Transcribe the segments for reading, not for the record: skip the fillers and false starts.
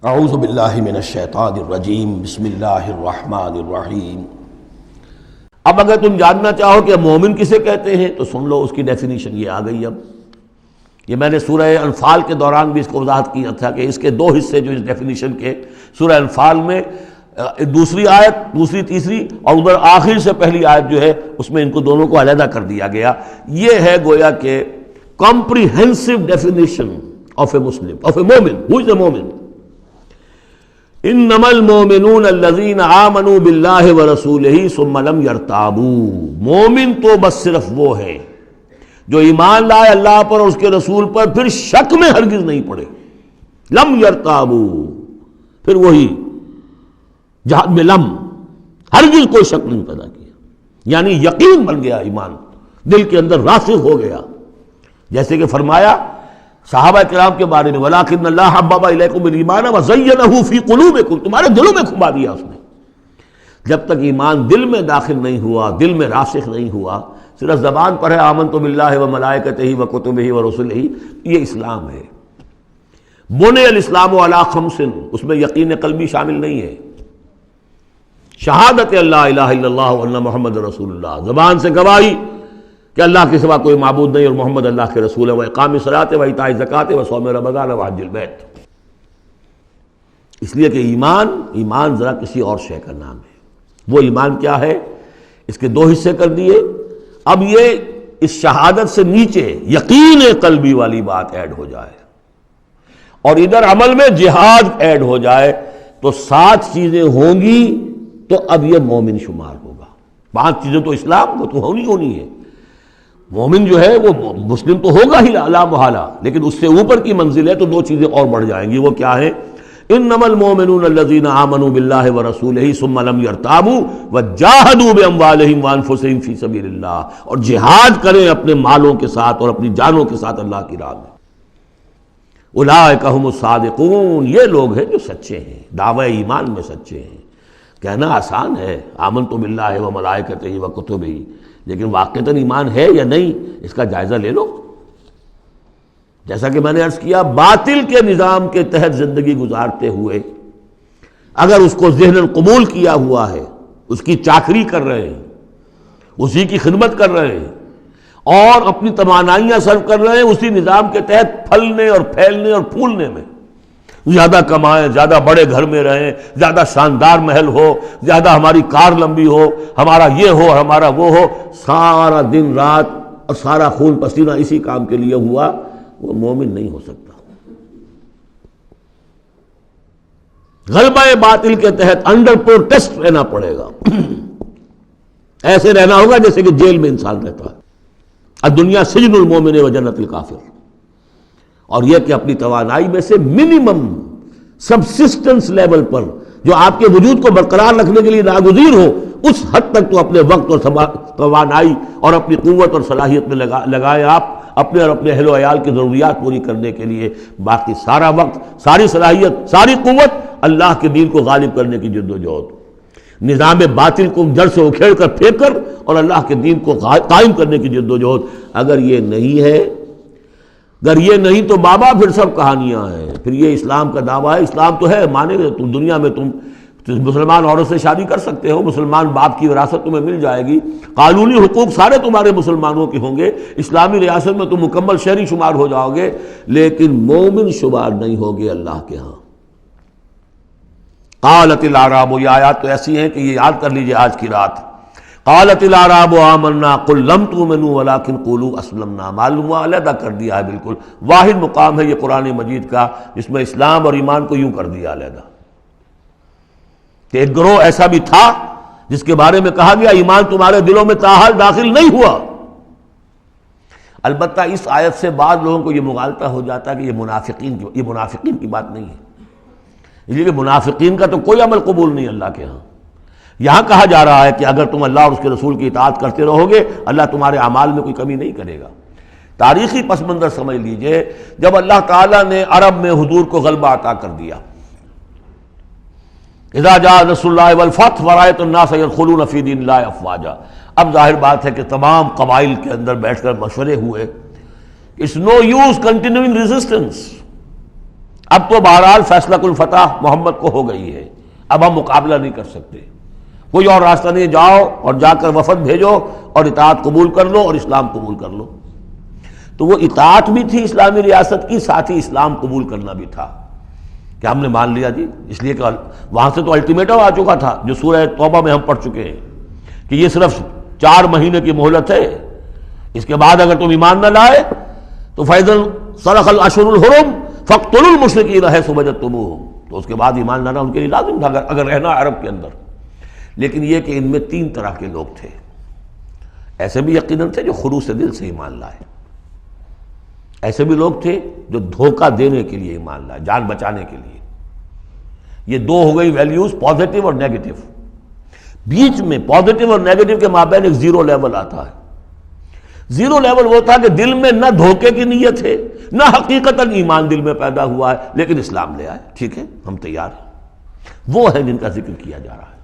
اعوذ باللہ من الشیطان الرجیم بسم اللہ الرحمن الرحیم۔ اب اگر تم جاننا چاہو کہ مومن کسے کہتے ہیں تو سن لو، اس کی ڈیفینیشن یہ آ گئی۔ اب یہ میں نے سورہ انفال کے دوران بھی اس کو وضاحت کیا تھا کہ اس کے دو حصے جو اس ڈیفینیشن کے سورہ انفال میں دوسری آیت، دوسری تیسری، اور ادھر آخر سے پہلی آیت جو ہے اس میں ان کو دونوں کو علیحدہ کر دیا گیا۔ یہ ہے گویا کہ comprehensive definition of a Muslim, of a مومن۔ Who is a مومن؟ انما المؤمنون الذين آمنوا باللہ ورسولہ ثم لم يرتابوا۔ مومن تو بس صرف وہ ہے جو ایمان لائے اللہ پر اور اس کے رسول پر، پھر شک میں ہرگز نہیں پڑے۔ لم يرتابوا، پھر وہی جہاد میں لم، ہرگز کوئی شک نہیں پیدا کیا، یعنی یقین بن گیا، ایمان دل کے اندر راسخ ہو گیا۔ جیسے کہ فرمایا صحابہ کرام کے بارے میں، وَلَٰكِنَّ اللَّهَ حَبَّبَ إِلَيْكُمُ الْإِيمَانَ وَزَيَّنَهُ فِي قُلُوبِكُمْ، تمہارے دلوں میں کھما دیا اس نے۔ جب تک ایمان دل میں داخل نہیں ہوا، دل میں راسخ نہیں ہوا، صرف زبان پر ہے آمنت باللہ وملائکتہ وکتبہ ورسلہ، یہ اسلام ہے۔ بنی الاسلام علی خمس، اس میں یقین قلبی شامل نہیں ہے۔ شہادت اللہ الہ الا اللہ وان محمد رسول اللہ، زبان سے گواہی کہ اللہ کے سوا کوئی معبود نہیں اور محمد اللہ کے رسول ہے، وإقام الصلاۃ وإیتاء الزکوٰۃ وصوم رمضان وحج البیت۔ اس لیے کہ ایمان ذرا کسی اور شے کا نام ہے۔ وہ ایمان کیا ہے؟ اس کے دو حصے کر دیے۔ اب یہ اس شہادت سے نیچے یقین قلبی والی بات ایڈ ہو جائے اور ادھر عمل میں جہاد ایڈ ہو جائے تو 7 چیزیں ہوں گی تو اب یہ مومن شمار ہوگا۔ 5 چیزیں تو اسلام وہ تو ہونی ہے۔ مومن جو ہے وہ مسلم تو ہوگا ہی لا محالہ، لیکن اس سے اوپر کی منزل ہے تو 2 چیزیں اور بڑھ جائیں گی۔ وہ کیا ہے؟ انما المؤمنون الذين آمنوا بالله ورسوله ثم لم يرتابوا وجاهدوا باموالهم وانفسهم في سبيل الله، اور جہاد کریں اپنے مالوں کے ساتھ اور اپنی جانوں کے ساتھ اللہ کی راہ میں۔ اولئک هم الصادقون، یہ لوگ ہیں جو سچے ہیں، دعوی ایمان میں سچے ہیں۔ کہنا آسان ہے آمنت باللہ وملائکتہ وکتبہ، لیکن واقعتاً ایمان ہے یا نہیں اس کا جائزہ لے لو۔ جیسا کہ میں نے عرض کیا، باطل کے نظام کے تحت زندگی گزارتے ہوئے اگر اس کو ذہناً قبول کیا ہوا ہے، اس کی چاکری کر رہے ہیں، اسی کی خدمت کر رہے ہیں اور اپنی توانائیاں صرف کر رہے ہیں اسی نظام کے تحت پھلنے اور پھیلنے اور پھولنے میں، زیادہ کمائیں، زیادہ بڑے گھر میں رہیں، زیادہ شاندار محل ہو، زیادہ ہماری کار لمبی ہو، ہمارا یہ ہو، ہمارا وہ ہو، سارا دن رات اور سارا خون پسینہ اسی کام کے لیے ہوا، وہ مومن نہیں ہو سکتا۔ غلبہ باطل کے تحت انڈر پروٹیسٹ رہنا پڑے گا۔ ایسے رہنا ہوگا جیسے کہ جیل میں انسان رہتا ہے۔ الدنیا سجن المومن و جنت الکافر، اور یہ کہ اپنی توانائی میں سے منیمم سبسسٹنس لیول پر جو آپ کے وجود کو برقرار رکھنے کے لیے ناگزیر ہو، اس حد تک تو اپنے وقت اور توانائی اور اپنی قوت اور صلاحیت میں لگائیں آپ اپنے اور اپنے اہل و عیال کی ضروریات پوری کرنے کے لیے۔ باقی سارا وقت، ساری صلاحیت، ساری قوت اللہ کے دین کو غالب کرنے کی جد و جہد، نظام باطل کو جڑ سے اکھیڑ کر پھینک کر اور اللہ کے دین کو قائم کرنے کی جد و جہد۔ اگر یہ نہیں ہے، اگر یہ نہیں تو بابا پھر سب کہانیاں ہیں، پھر یہ اسلام کا دعویٰ ہے۔ اسلام تو ہے، مانے گا تم دنیا میں تم مسلمان عورت سے شادی کر سکتے ہو، مسلمان باپ کی وراثت تمہیں مل جائے گی، قانونی حقوق سارے تمہارے مسلمانوں کے ہوں گے، اسلامی ریاست میں تم مکمل شہری شمار ہو جاؤ گے، لیکن مومن شمار نہیں ہوگے اللہ کے ہاں۔ قالت الاعراب، یہ آیات تو ایسی ہیں کہ یہ یاد کر لیجئے آج کی رات۔ قالت الاعراب آمنا قل لم تؤمنوا ولكن قولوا اسلمنا، معلوم ہوا علیحدہ کر دیا ہے، بالکل واحد مقام ہے یہ قرآن مجید کا جس میں اسلام اور ایمان کو یوں کر دیا علیحدہ، کہ ایک گروہ ایسا بھی تھا جس کے بارے میں کہا گیا ایمان تمہارے دلوں میں تاحال داخل نہیں ہوا۔ البتہ اس آیت سے بعض لوگوں کو یہ مغالطہ ہو جاتا ہے کہ یہ منافقین کی بات نہیں ہے، اس لیے کہ منافقین کا تو کوئی عمل قبول نہیں اللہ کے ہاں۔ یہاں کہا جا رہا ہے کہ اگر تم اللہ اور اس کے رسول کی اطاعت کرتے رہو گے اللہ تمہارے اعمال میں کوئی کمی نہیں کرے گا۔ تاریخی پس منظر سمجھ لیجئے، جب اللہ تعالیٰ نے عرب میں حضور کو غلبہ عطا کر دیا، اذا جاء نصر اللہ والفتح ورأیت الناس يدخلون فی دین اللہ افواجا، اب ظاہر بات ہے کہ تمام قبائل کے اندر بیٹھ کر مشورے ہوئے، it's no use continuing resistance, اب تو بہرحال فیصلہ کن فتح محمد کو ہو گئی ہے، اب ہم مقابلہ نہیں کر سکتے، کوئی اور راستہ نہیں، جاؤ اور جا کر وفد بھیجو اور اطاعت قبول کر لو اور اسلام قبول کر لو۔ تو وہ اطاعت بھی تھی اسلامی ریاست کی، ساتھ ہی اسلام قبول کرنا بھی تھا کہ ہم نے مان لیا جی، اس لیے کہ وہاں سے تو الٹیمیٹم آ چکا تھا جو سورہ توبہ میں ہم پڑھ چکے ہیں کہ یہ صرف 4 مہینے کی مہلت ہے، اس کے بعد اگر تم ایمان نہ لائے تو فَإِذَا انْسَلَخَ الْأَشْهُرُ الْحُرُمُ فَاقْتُلُوا الْمُشْرِكِينَ حَيْثُ وَجَدتُّمُوهُمْ، تو اس کے بعد ایمان لانا ان کے لیے لازم تھا اگر رہنا عرب کے اندر۔ لیکن یہ کہ ان میں 3 طرح کے لوگ تھے، ایسے بھی یقیناً تھے جو خلوص دل سے ایمان لائے، ایسے بھی لوگ تھے جو دھوکہ دینے کے لیے ایمان لائے، جان بچانے کے لیے۔ یہ 2 ہو گئی ویلیوز، پازیٹو اور نیگیٹو۔ بیچ میں پازیٹو اور نیگیٹو کے مابین ایک زیرو لیول آتا ہے۔ زیرو لیول وہ تھا کہ دل میں نہ دھوکے کی نیت ہے، نہ حقیقتاً ایمان دل میں پیدا ہوا ہے، لیکن اسلام لے آئے، ٹھیک ہے ہم تیار ہیں۔ وہ ہے جن کا ذکر کیا جا رہا ہے۔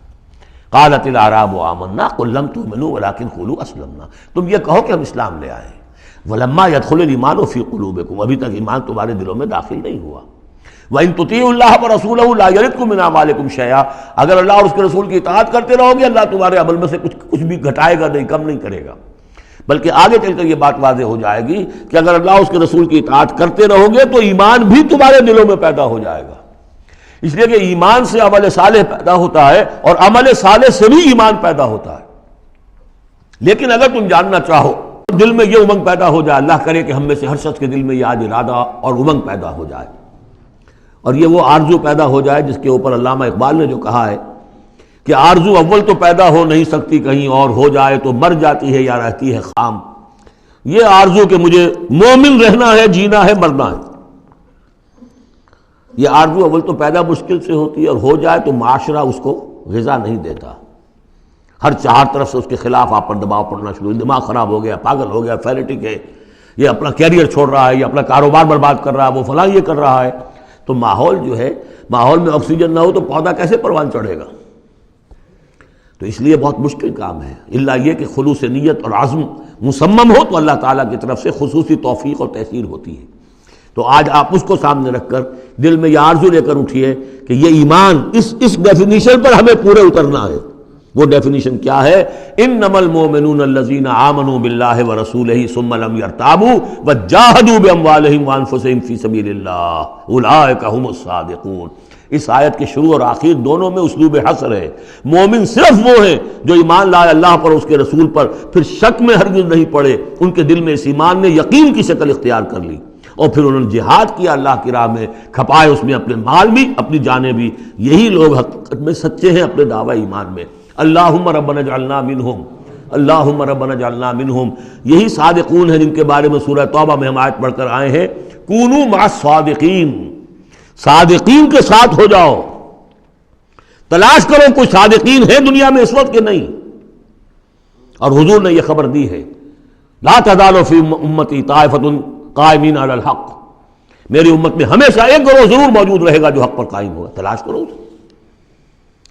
قالت الاعراب آمنا قل لم تؤمنوا ولكن قولوا اسلمنا، تم یہ کہو کہ ہم اسلام لے آئے ہیں۔ ولما يدخل الايمان في قلوبكم، ابھی تک ایمان تمہارے دلوں میں داخل نہیں ہوا۔ وَإِن تُطِيعُوا اللَّهَ وَرَسُولَهُ لَا يَلِدْكُم مِّنْ أَعْمَالِكُم شَيْئًا، اگر اللہ اور اس کے رسول کی اطاعت کرتے رہو گے اللہ تمہارے عمل میں سے کچھ بھی گھٹائے گا نہیں، کم نہیں کرے گا، بلکہ آگے چل کر یہ بات واضح ہو جائے گی کہ اگر اللہ اور اس کے رسول کی اطاعت کرتے رہو گے تو ایمان بھی تمہارے دلوں میں پیدا ہو جائے گا، اس لیے کہ ایمان سے عمل صالح پیدا ہوتا ہے اور عمل صالح سے بھی ایمان پیدا ہوتا ہے۔ لیکن اگر تم جاننا چاہو دل میں یہ امنگ پیدا ہو جائے، اللہ کرے کہ ہم میں سے ہر شخص کے دل میں یہ آج ارادہ اور امنگ پیدا ہو جائے، اور یہ وہ آرزو پیدا ہو جائے جس کے اوپر علامہ اقبال نے جو کہا ہے کہ آرزو اول تو پیدا ہو نہیں سکتی کہیں اور، ہو جائے تو مر جاتی ہے یا رہتی ہے خام۔ یہ آرزو کہ مجھے مومن رہنا ہے، جینا ہے، مرنا ہے، یہ آرزو اول تو پیدا مشکل سے ہوتی ہے، اور ہو جائے تو معاشرہ اس کو غذا نہیں دیتا، ہر 4 طرف سے اس کے خلاف آپ پر دباؤ پڑنا شروع، دماغ خراب ہو گیا، پاگل ہو گیا، فینیٹک ہے، یہ اپنا کیریئر چھوڑ رہا ہے، یہ اپنا کاروبار برباد کر رہا ہے، وہ فلاں یہ کر رہا ہے۔ تو ماحول جو ہے، ماحول میں آکسیجن نہ ہو تو پودا کیسے پروان چڑھے گا؟ تو اس لیے بہت مشکل کام ہے، الا یہ کہ خلوص نیت اور عزم مصمم ہو تو اللہ تعالیٰ کی طرف سے خصوصی توفیق اور تحصیل ہوتی ہے۔ تو آج آپ اس کو سامنے رکھ کر دل میں یہ آرزو لے کر اٹھیے کہ یہ ایمان اس ڈیفینیشن پر ہمیں پورے اترنا ہے۔ وہ ڈیفینیشن کیا ہے؟ انما المؤمنون الذین آمنوا باللہ ورسولہ ثم لم یرتابوا وجاہدوا باموالہم وانفسہم فی سبیل اللہ اولئک ھم الصادقون۔ اس آیت کے شروع اور آخر دونوں میں اسلوب حصر ہے۔ مومن صرف وہ ہیں جو ایمان لائے اللہ پر، اس کے رسول پر، پھر شک میں ہرگز نہیں پڑے، ان کے دل میں اس ایمان نے یقین کی شکل اختیار کر لی، اور پھر انہوں نے جہاد کیا اللہ کی راہ میں، کھپائے اس میں اپنے مال بھی، اپنی جانیں بھی۔ یہی لوگ حقیقت میں سچے ہیں اپنے دعوی ایمان میں۔ اللہم ربنا اجعلنا منہم، اللہم ربنا اجعلنا منہم، یہی صادقون ہیں جن کے بارے میں سورہ توبہ میں ہم آیت پڑھ کر آئے ہیں، کونوا مع الصادقین، صادقین کے ساتھ ہو جاؤ۔ تلاش کرو کوئی صادقین ہے دنیا میں اس وقت کہ نہیں، اور حضور نے یہ خبر دی ہے لا تزال فی امتی طائفۃ قائمین علی الحق، میری امت میں ہمیشہ ایک گروہ ضرور موجود رہے گا جو حق پر قائم ہوگا۔ تلاش کرو اسے،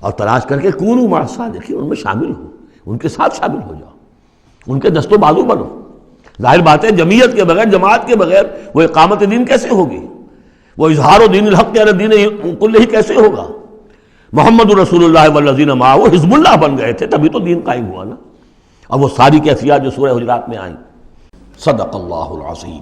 اور تلاش کر کے کونوا مع الصادقین، ان میں شامل ہو، ان کے ساتھ شامل ہو جاؤ، ان کے دست و بازو بنو۔ ظاہر بات ہے جمعیت کے بغیر، جماعت کے بغیر وہ اقامت دین کیسے ہوگی؟ وہ اظہار دین الحق علی دین کلہ کیسے ہوگا؟ محمد رسول اللہ والذین معہ حزب اللہ بن گئے تھے، تبھی تو دین قائم ہوا نا۔ اور وہ ساری کیفیات جو سورہ حجرات میں آئیں۔ صدق اللہ العظیم۔